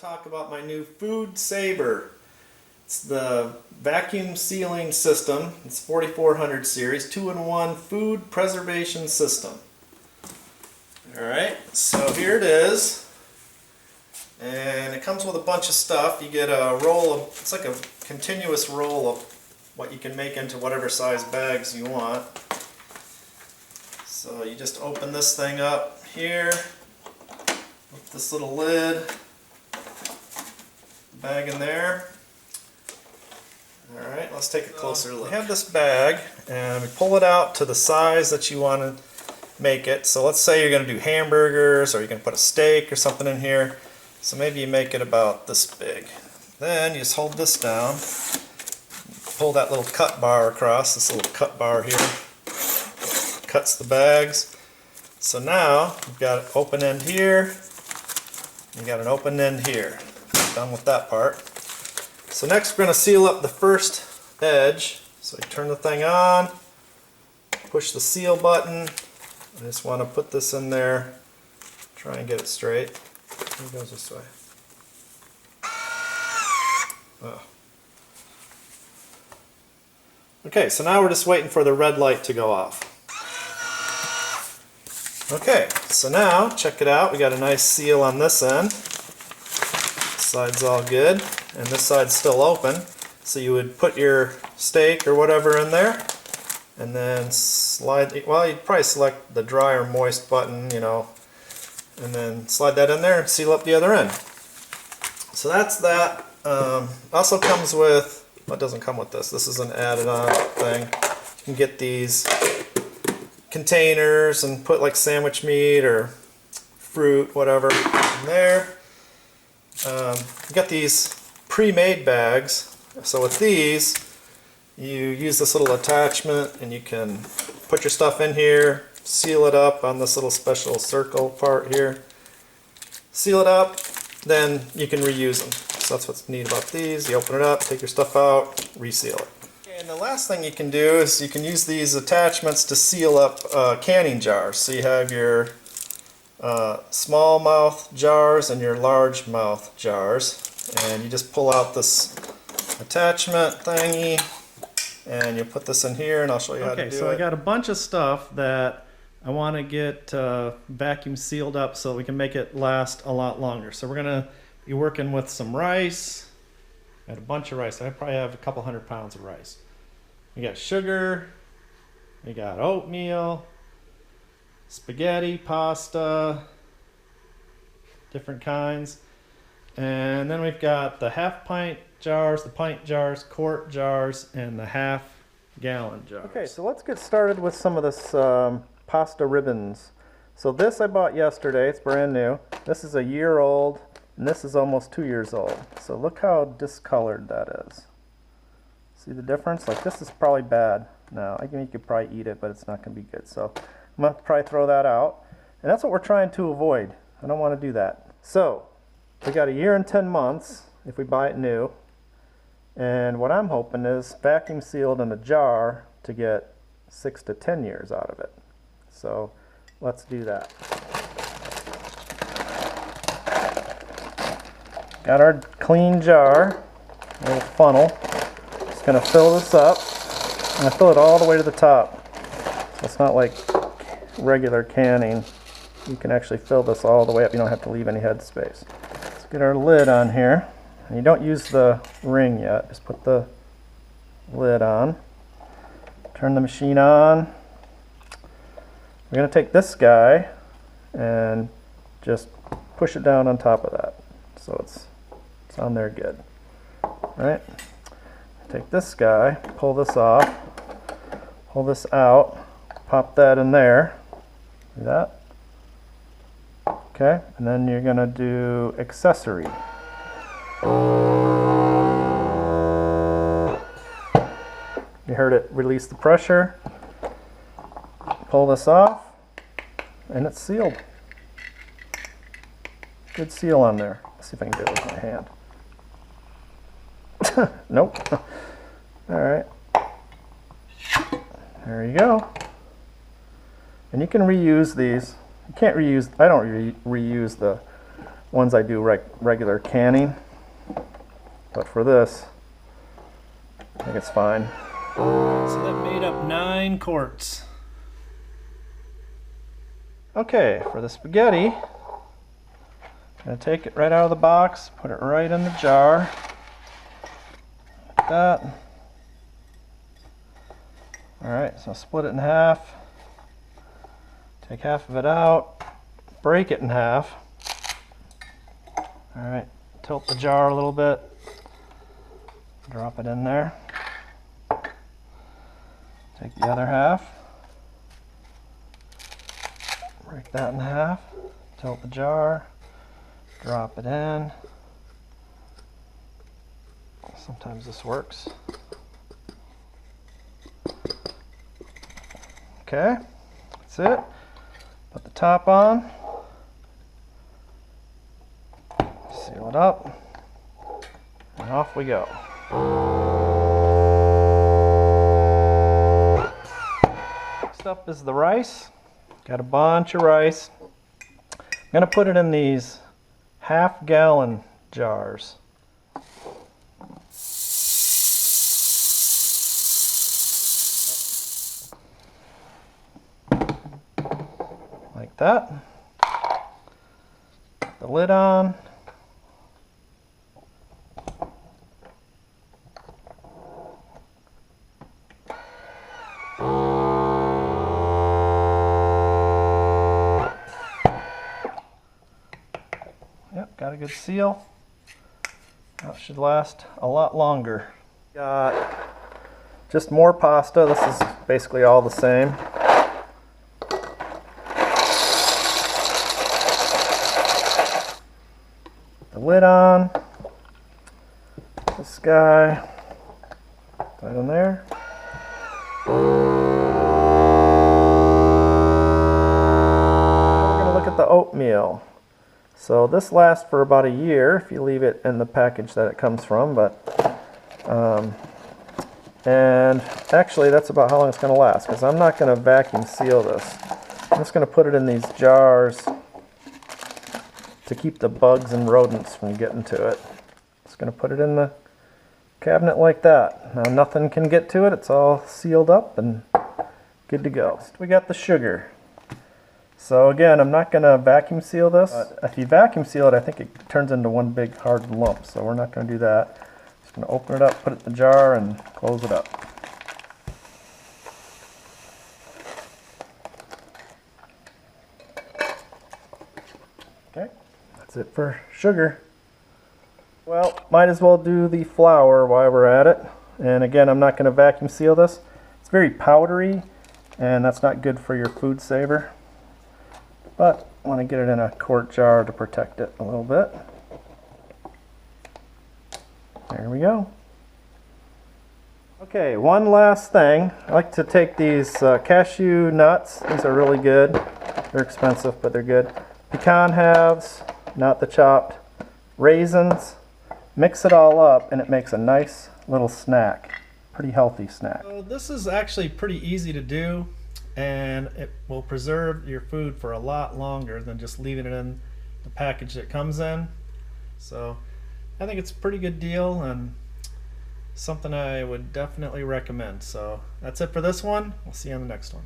talk about my new FoodSaver. It's the vacuum sealing system. It's 4440 series, 2-in-1 food preservation system. Alright, so here it is. And it comes with a bunch of stuff. You get a roll of, it's like a continuous roll of what you can make into whatever size bags you want. So you just open this thing up here with this little lid, bag in there. Alright, let's take a closer look. We have this bag and we pull it out to the size that you want to make it. So let's say you're going to do hamburgers, or you're going to put a steak or something in here. So maybe you make it about this big. Then you just hold this down, pull that little cut bar across, this little cut bar here, cuts the bags. So now you've got an open end here, you got an open end here. Done with that part. So next we're going to seal up the first edge. So you turn the thing on, push the seal button. I just want to put this in there, try and get it straight. It goes this way. Oh. Okay, so now we're just waiting for the red light to go off. Okay, so now check it out. We got a nice seal on this end. This side's all good, and this side's still open. So you would put your steak or whatever in there, and then slide. Well, you'd probably select the dry or moist button, you know, and then slide that in there and seal up the other end. So that's that. Also comes with, well, it doesn't come with this. This is an added-on thing. You can get these containers and put like sandwich meat or fruit, whatever, in there. You got these pre-made bags. So with these, you use this little attachment and you can put your stuff in here, seal it up on this little special circle part here. Seal it up, then you can reuse them. So that's what's neat about these. You open it up, take your stuff out, reseal it. And the last thing you can do is you can use these attachments to seal up canning jars. So you have your small mouth jars and your large mouth jars. And you just pull out this attachment thingy and you put this in here, and I'll show you how to do it. Okay, so I got a bunch of stuff that I want to get vacuum sealed up so we can make it last a lot longer. So we're going to be working with some rice. I got a bunch of rice. I probably have a couple 100 pounds of rice. We got sugar, we got oatmeal, spaghetti, pasta, different kinds. And then we've got the half pint jars, the pint jars, quart jars, and the half-gallon jars. Okay, so let's get started with some of this pasta ribbons. So this I bought yesterday, it's brand new. This is a year old, and this is almost 2 years old. So look how discolored that is. See the difference? Like, this is probably bad now. I mean, you could probably eat it, but it's not going to be good. So I'm going to probably throw that out. And that's what we're trying to avoid. I don't want to do that. So we got a year and 10 months if we buy it new. And what I'm hoping is vacuum sealed in a jar to get 6 to 10 years out of it. So let's do that. Got our clean jar, a little funnel. Just going to fill this up. I'm going to fill it all the way to the top. So it's not like regular canning. You can actually fill this all the way up. You don't have to leave any head space. Let's get our lid on here. And you don't use the ring yet. Just put the lid on. Turn the machine on. We're going to take this guy and just push it down on top of that. So it's on there good. All right. Take this guy, pull this off, pull this out, pop that in there. See that? Okay, and then you're going to do accessory. You heard it release the pressure. Pull this off, and it's sealed. Good seal on there. Let's see if I can do it with my hand. Nope. All right. There you go. And you can reuse these. You can't reuse, I don't reuse the ones I do regular canning. But for this, I think it's fine. So that made up 9 quarts. Okay, for the spaghetti, I'm going to take it right out of the box, put it right in the jar. Like that. Alright, so split it in half. Take half of it out, break it in half. Alright, tilt the jar a little bit. Drop it in there. Take the other half. Break that in half. Tilt the jar. Drop it in. Sometimes this works. Okay, that's it. Put the top on. Seal it up. And off we go. Next up is the rice. Got a bunch of rice. I'm going to put it in these half-gallon jars. Like that. Put the lid on. Yep, got a good seal. That should last a lot longer. Got just more pasta. This is basically all the same. The lid on. This guy right in there. Now we're going to look at the oatmeal. So this lasts for about a year if you leave it in the package that it comes from, and actually that's about how long it's going to last, because I'm not going to vacuum seal this. I'm just going to put it in these jars to keep the bugs and rodents from getting to it. Just going to put it in the cabinet like that. Now nothing can get to it, it's all sealed up and good to go. Next, we got the sugar. So again, I'm not going to vacuum seal this. If you vacuum seal it, I think it turns into one big hard lump, so we're not going to do that. Just going to open it up, put it in the jar, and close it up. Okay, that's it for sugar. Well, might as well do the flour while we're at it. And again, I'm not going to vacuum seal this. It's very powdery, and that's not good for your FoodSaver. But I want to get it in a quart jar to protect it a little bit. There we go. Okay, one last thing. I like to take these cashew nuts. These are really good. They're expensive, but they're good. Pecan halves, not the chopped. Raisins. Mix it all up and it makes a nice little snack. Pretty healthy snack. So this is actually pretty easy to do, and it will preserve your food for a lot longer than just leaving it in the package it comes in. So I think it's a pretty good deal and something I would definitely recommend. So that's it for this one. We'll see you on the next one.